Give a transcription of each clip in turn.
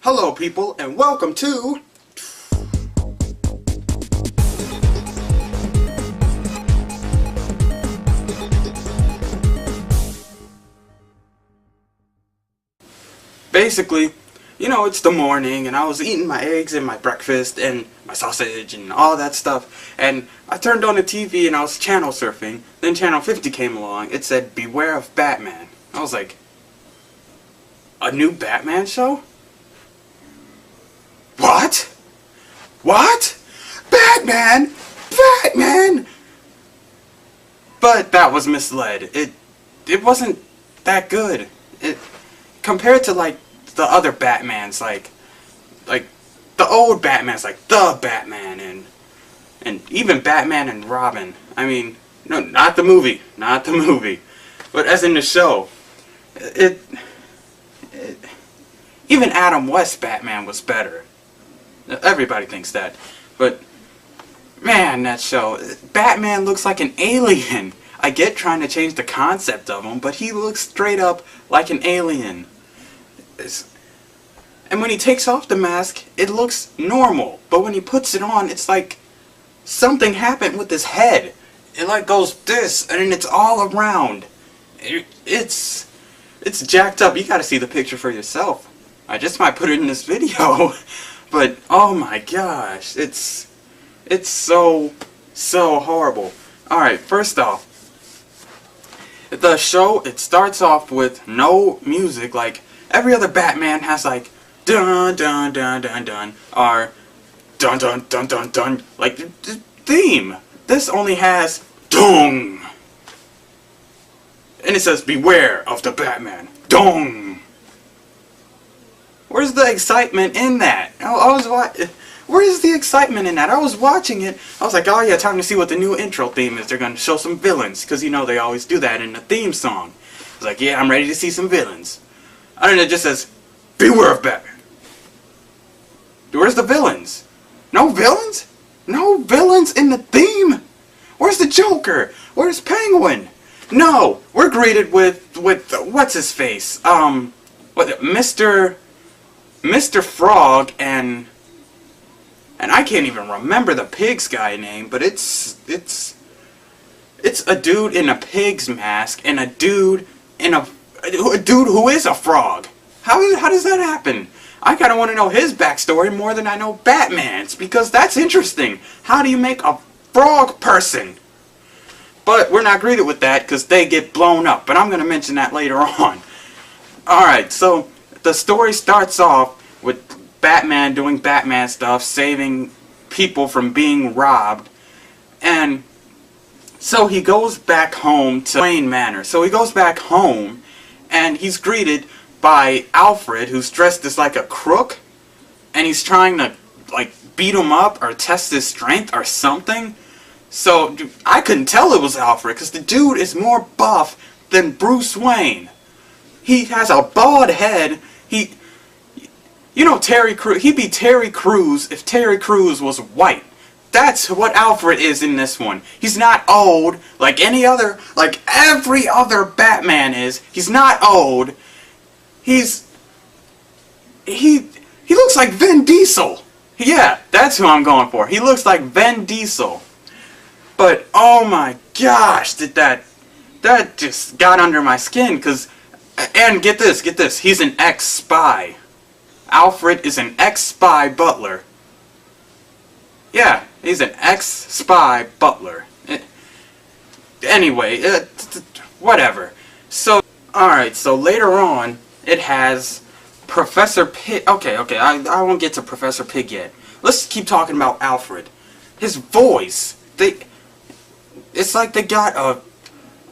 Hello people and welcome to basically, it's the morning and I was eating my eggs and my breakfast and my sausage and all that stuff, and I turned on the TV and I was channel surfing. Then channel 50 came along. It said Beware of Batman. I was like, a new Batman show? What? What? Batman? Batman? But that was misled. It wasn't that good. It compared to like the other Batmans, like the old Batmans, like the Batman and even Batman and Robin. I mean, no, not the movie, but as in the show. Even Adam West Batman was better. Everybody thinks that, but man, that show, Batman looks like an alien. I get trying to change the concept of him, but he looks straight up like an alien. And when he takes off the mask, it looks normal, but when he puts it on, it's like something happened with his head. It like goes this, and then it's all around. It's jacked up. You gotta see the picture for yourself. I just might put it in this video. But oh my gosh, it's so horrible. Alright, first off, the show, it starts off with no music. Like every other Batman has like dun dun dun dun dun or dun dun dun dun dun, like the theme. This only has dong, and it says beware of the Batman. Dong. Where's the excitement in that? Where's the excitement in that? I was watching it. I was like, oh yeah, time to see what the new intro theme is. They're going to show some villains. Because, they always do that in the theme song. I was like, yeah, I'm ready to see some villains. And then it just says, beware of Batman. Where's the villains? No villains? No villains in the theme? Where's the Joker? Where's Penguin? No, we're greeted with what's his face? Mr. Frog and I can't even remember the pig's guy name, but it's a dude in a pig's mask and a dude who is a frog. How does that happen? I kind of want to know his backstory more than I know Batman's, because that's interesting. How do you make a frog person? But we're not greeted with that because they get blown up, but I'm going to mention that later on. Alright, so the story starts off with Batman doing Batman stuff, saving people from being robbed, and so he goes back home to Wayne Manor. So he goes back home, and he's greeted by Alfred, who's dressed as like a crook, and he's trying to like beat him up or test his strength or something. So I couldn't tell it was Alfred because the dude is more buff than Bruce Wayne. He has a bald head. Terry Crews, he'd be Terry Crews if Terry Crews was white. That's what Alfred is in this one. He's not old like every other Batman is. He's not old. He looks like Vin Diesel. Yeah, that's who I'm going for. He looks like Vin Diesel. But oh my gosh, that just got under my skin, and get this, he's an ex-spy. Alfred is an ex-spy butler. Yeah, he's an ex-spy butler. Anyway, whatever. So, alright, so later on, it has Professor Pig. Okay, I won't get to Professor Pig yet. Let's keep talking about Alfred. His voice, it's like they got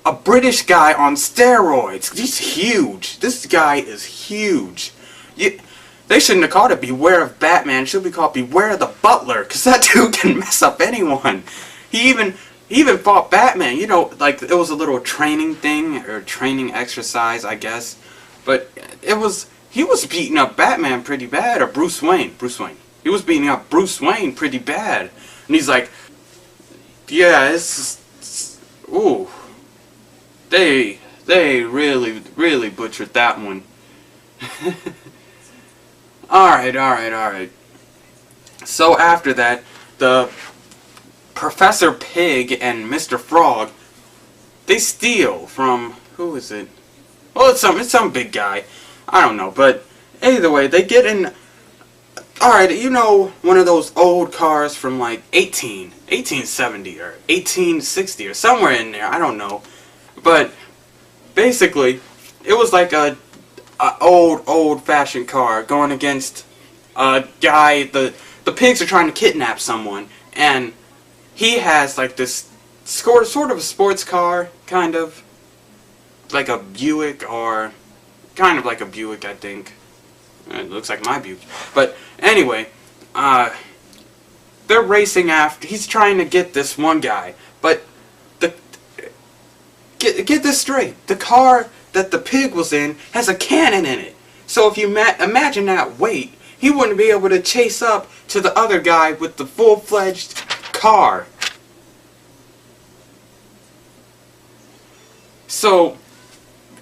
a British guy on steroids. He's huge. This guy is huge. They shouldn't have called it Beware of Batman. It should be called Beware of the Butler, because that dude can mess up anyone. He even fought Batman. Like it was a little training thing, or training exercise, I guess. But he was beating up Batman pretty bad, or Bruce Wayne. He was beating up Bruce Wayne pretty bad. And he's like, yeah, ooh. They really butchered that one. Alright. So after that, the Professor Pig and Mr. Frog, they steal from, who is it? Well, it's some big guy. I don't know, but either way, they get in. Alright, you know, one of those old cars from like 1870 or 1860 or somewhere in there, I don't know. But basically, it was like a old-fashioned car going against a guy. The pigs are trying to kidnap someone, and he has like this sort of a sports car, kind of like a Buick, or kind of like a Buick, I think. It looks like my Buick. But anyway, they're racing after. He's trying to get this one guy, but get this straight. The car that the pig was in has a cannon in it. So if you imagine that weight, he wouldn't be able to chase up to the other guy with the full-fledged car. So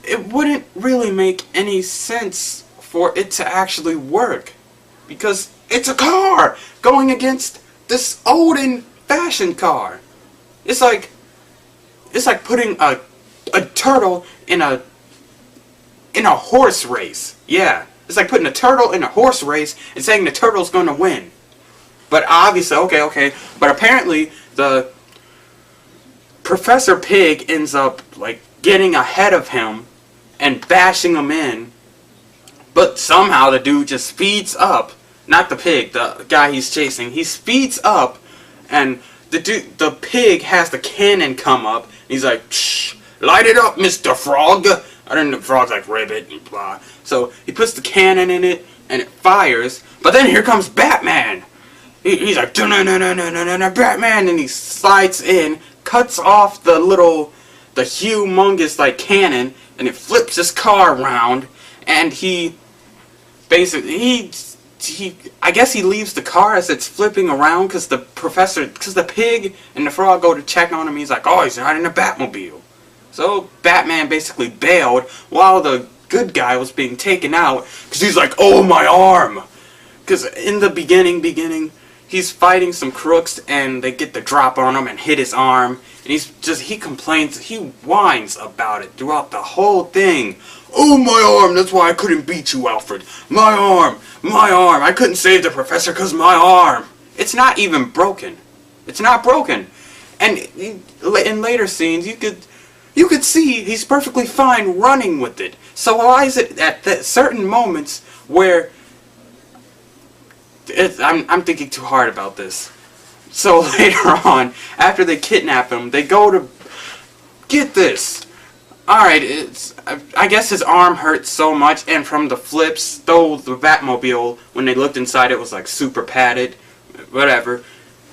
it wouldn't really make any sense for it to actually work, because it's a car going against this old-fashioned car. It's like putting a turtle in a horse race. Yeah, it's like putting a turtle in a horse race and saying the turtle's going to win. But obviously, okay. But apparently, the Professor Pig ends up like getting ahead of him and bashing him in. But somehow the dude just speeds up. Not the pig, the guy he's chasing. He speeds up, and the pig has the cannon come up. And he's like, "Shh, light it up, Mr. Frog." And then the frog's like, "Ribbit," and blah. So he puts the cannon in it, and it fires. But then here comes Batman. He's like, "No, Batman!" And he slides in, cuts off the humongous like cannon, and it flips his car around. And he basically I guess he leaves the car as it's flipping around, because the pig and the frog go to check on him. He's like, "Oh, he's not in the Batmobile." So Batman basically bailed while the good guy was being taken out, because he's like, "Oh, my arm!" Because in the beginning, he's fighting some crooks, and they get the drop on him and hit his arm, and he complains, he whines about it throughout the whole thing. "Oh, my arm, that's why I couldn't beat you, Alfred. My arm, I couldn't save the professor because my arm." It's not even broken. It's not broken. And in later scenes, you could see he's perfectly fine running with it. So why is it at certain moments where I'm thinking too hard about this. So later on, after they kidnap him, they go to get this. Alright, I guess his arm hurts so much, and from the flips, though the Batmobile, when they looked inside, it was like super padded, whatever.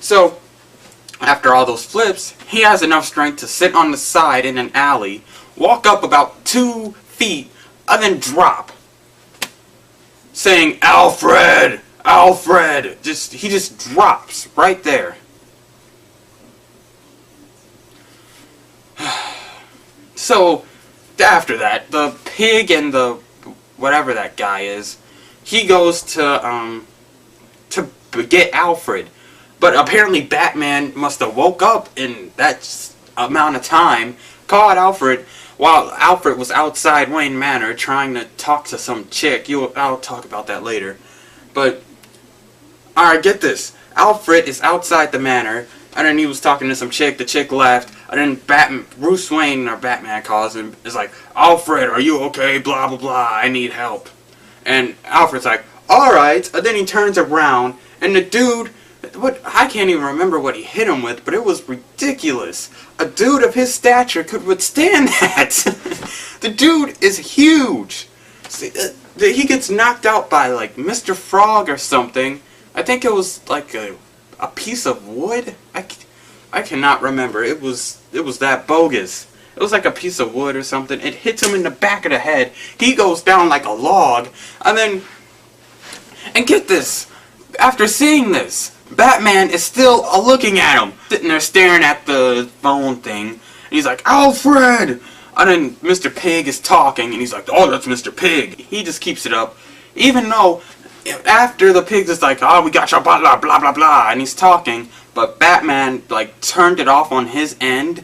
So after all those flips, he has enough strength to sit on the side in an alley, walk up about 2 feet, and then drop, saying, "Alfred! Alfred!" He just drops right there. So after that, the pig and the whatever that guy is, he goes to get Alfred. But apparently Batman must have woke up in that amount of time, caught Alfred, while Alfred was outside Wayne Manor trying to talk to some chick. I'll talk about that later. But, alright, get this. Alfred is outside the manor, and then he was talking to some chick. The chick left, and then Bruce Wayne, or Batman calls him, is like, "Alfred, are you okay? Blah, blah, blah, I need help." And Alfred's like, "Alright," and then he turns around, and the dude, I can't even remember what he hit him with, but it was ridiculous. A dude of his stature could withstand that. The dude is huge. See, he gets knocked out by like Mr. Frog or something. I think it was like a piece of wood. I cannot remember. It was that bogus. It was like a piece of wood or something. It hits him in the back of the head. He goes down like a log. And get this. After seeing this, Batman is still looking at him, sitting there staring at the phone thing. And he's like, "Alfred!" And then Mr. Pig is talking, and he's like, "Oh, that's Mr. Pig." He just keeps it up, even though after the pig is like, oh, we got your blah blah blah blah blah, and he's talking, but Batman like turned it off on his end.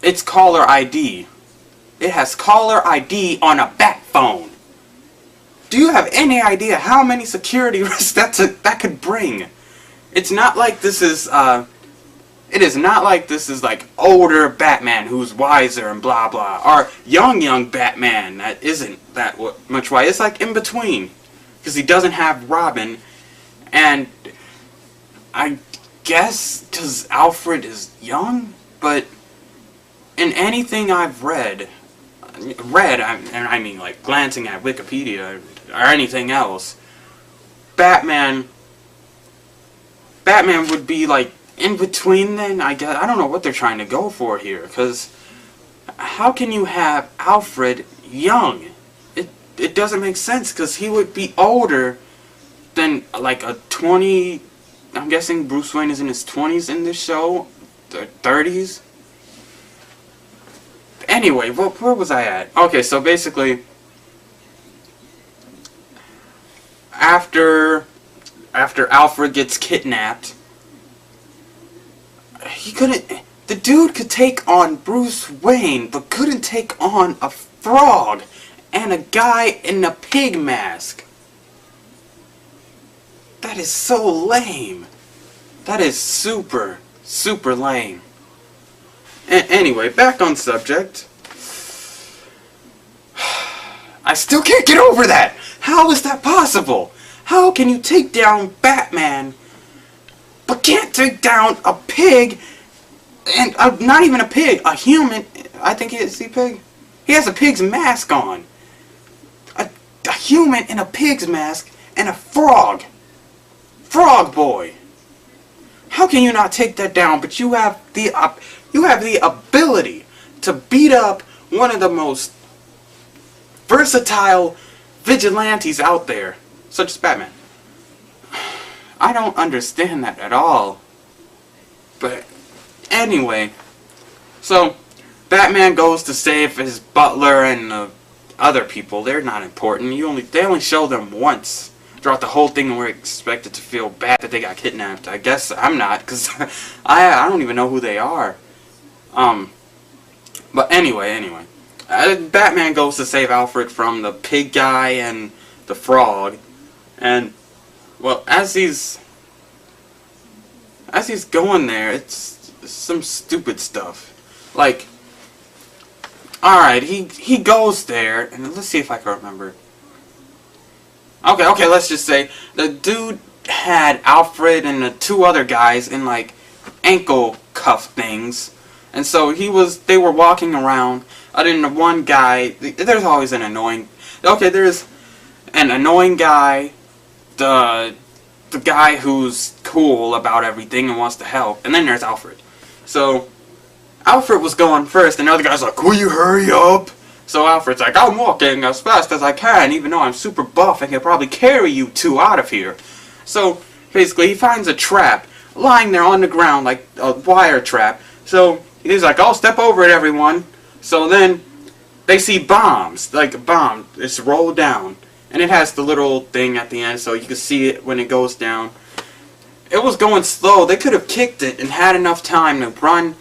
It's caller ID. It has caller ID on a bat phone. Do you have any idea how many security risks that could bring? It's not like this is it is not like this is like older Batman who's wiser and blah blah, or young Batman that isn't that much wise. It's like in between, because he doesn't have Robin, and I guess because Alfred is young, but in anything I've read, I mean like glancing at Wikipedia or anything else, Batman would be like in between then, I guess. I don't know what they're trying to go for here, because how can you have Alfred young? It doesn't make sense, because he would be older than like a 20, I'm guessing Bruce Wayne is in his 20s in this show, 30s. Anyway, where was I at? Okay, so basically, after Alfred gets kidnapped, the dude could take on Bruce Wayne, but couldn't take on a frog and a guy in a pig mask. That is so lame. That is super lame. Anyway, back on subject. I still can't get over that. How is that possible? How can you take down Batman but can't take down a pig, and not even a pig, a human? I think he pig. He has a pig's mask on. A human in a pig's mask and a frog. Frog boy. How can you not take that down? But you have the ability to beat up one of the most versatile vigilantes out there, such as Batman. I don't understand that at all. But anyway, so Batman goes to save his butler and the other people. They're not important. They only show them once throughout the whole thing, and we're expected to feel bad that they got kidnapped. I guess I'm not, because I don't even know who they are. But anyway, Batman goes to save Alfred from the pig guy and the frog, and well, as he's going there, it's some stupid stuff. Like, alright, he goes there, and let's see if I can remember. Okay, let's just say the dude had Alfred and the two other guys in like ankle cuff things, and so they were walking around. Other than the one guy, there's always an annoying. Okay, there's an annoying guy, the guy who's cool about everything and wants to help, and then there's Alfred. So Alfred was going first, and the other guy's like, "Will you hurry up?" So Alfred's like, "I'm walking as fast as I can, even though I'm super buff and can probably carry you two out of here." So basically, he finds a trap lying there on the ground, like a wire trap. So he's like, "Oh, step over it, everyone." So then they see bombs, like a bomb. It's rolled down, and it has the little thing at the end, so you can see it when it goes down. It was going slow. They could have kicked it and had enough time to run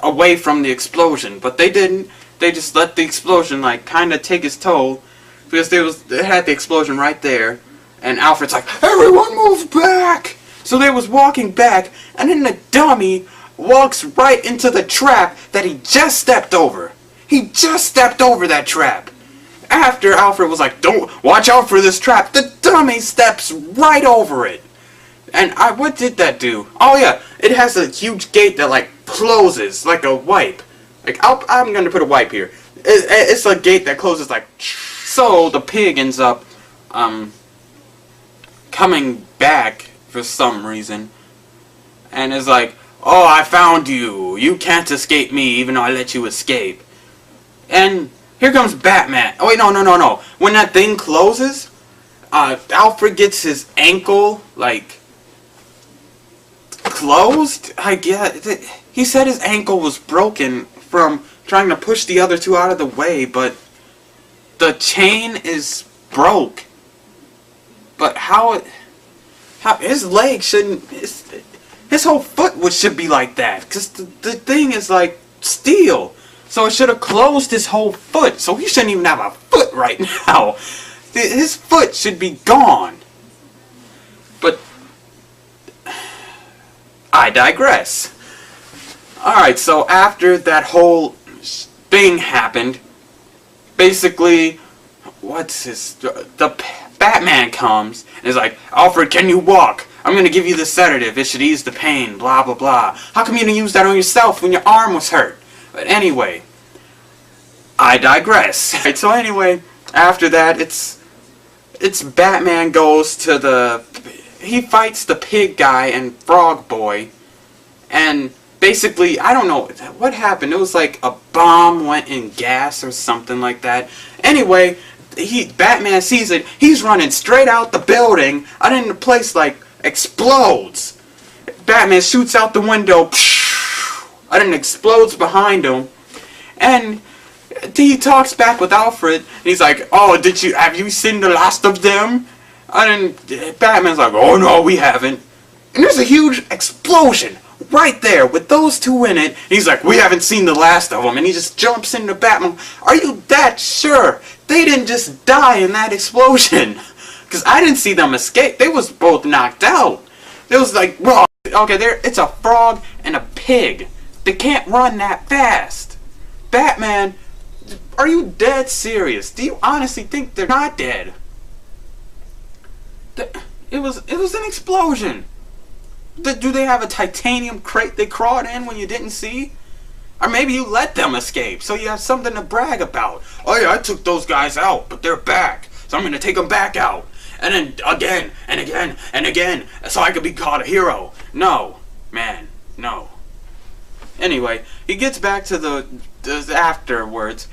away from the explosion, but they didn't. They just let the explosion like kind of take its toll, because they had the explosion right there, and Alfred's like, "Everyone move back!" So they was walking back, and then the dummy walks right into the trap that he just stepped over. He just stepped over that trap. After Alfred was like, "Don't watch out for this trap," the dummy steps right over it. And what did that do? Oh yeah, it has a huge gate that like closes like a wipe. Like I'm gonna put a wipe here. It's a gate that closes like. So the pig ends up coming back for some reason, and is like, "Oh, I found you. You can't escape me, even though I let you escape." And here comes Batman. Oh wait, no. When that thing closes, Alfred gets his ankle like closed. I guess he said his ankle was broken from trying to push the other two out of the way, but the chain is broke. But how his leg shouldn't, his whole foot should be like that, because the thing is like steel, so it should have closed his whole foot, so he shouldn't even have a foot right now. His foot should be gone. But I digress. Alright, so after that whole thing happened, basically, the Batman comes and is like, Alfred, can you walk? I'm gonna give you the sedative, it should ease the pain, blah blah blah. How come you didn't use that on yourself when your arm was hurt? But anyway, I digress. Right, so anyway, after that, it's Batman goes to he fights the pig guy and Frog Boy, and basically, I don't know what happened. It was like a bomb went in gas or something like that. Anyway, Batman sees it. He's running straight out the building, and then the place like explodes. Batman shoots out the window, and then explodes behind him, and he talks back with Alfred, and he's like, "Oh, have you seen the last of them?" And then Batman's like, "Oh no, we haven't." And there's a huge explosion right there with those two in it. And he's like, "We haven't seen the last of them." And he just jumps into Batman. Are you that sure they didn't just die in that explosion? Because I didn't see them escape. They was both knocked out. It was like, well, okay, it's a frog and a pig. They can't run that fast. Batman, are you dead serious? Do you honestly think they're not dead? It was an explosion. Do they have a titanium crate they crawled in when you didn't see? Or maybe you let them escape, so you have something to brag about. Oh yeah, I took those guys out, but they're back, so I'm going to take them back out. And then again, and again, and again, so I could be called a hero. No, man, no. Anyway, he gets back to the afterwards.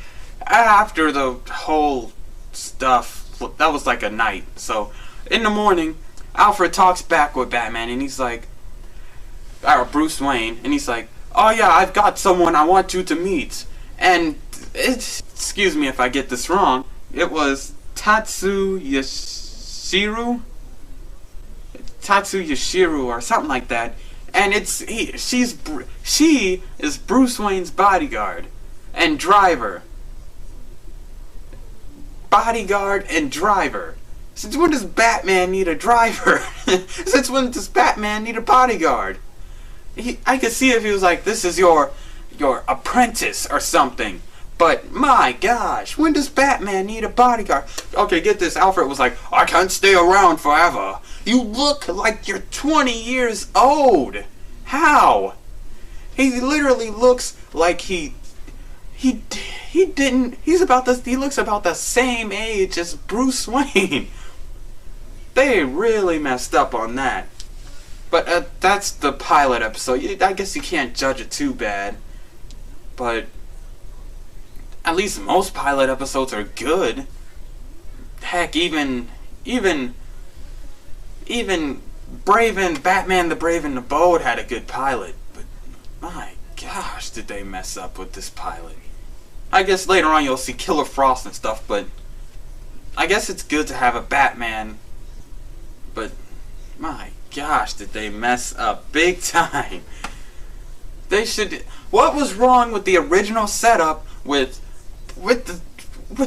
After the whole stuff, that was like a night. So, in the morning, Alfred talks back with Batman, and he's like, Bruce Wayne, and he's like, "Oh yeah, I've got someone I want you to meet." And excuse me if I get this wrong, it was Tatsu Yashiru or something like that. And she is Bruce Wayne's bodyguard and driver. Bodyguard and driver. Since when does Batman need a driver? Since when does Batman need a bodyguard? I could see if he was like, "This is your apprentice or something." But my gosh, when does Batman need a bodyguard? Okay, get this. Alfred was like, "I can't stay around forever. You look like you're 20 years old. How?" He literally looks like he looks about the same age as Bruce Wayne. They really messed up on that. But that's the pilot episode. I guess you can't judge it too bad. But at least most pilot episodes are good. Heck, even Batman the Brave and the Bold had a good pilot. But my gosh, did they mess up with this pilot. I guess later on you'll see Killer Frost and stuff, but I guess it's good to have a Batman. But my gosh, did they mess up big time. They should. What was wrong with the original setup with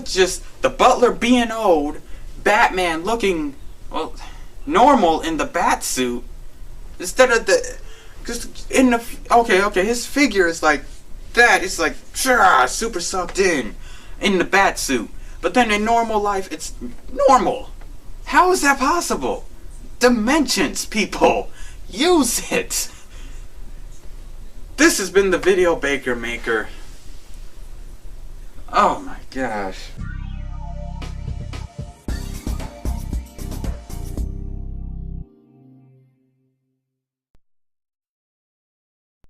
just the Butler being old, Batman looking, well, normal in the bat suit, instead of just in the okay, his figure is like that. It's like super sucked in the bat suit, but then in normal life it's normal. How is that possible? Dimensions, people, use it. This has been the Video Baker Maker. Oh my gosh.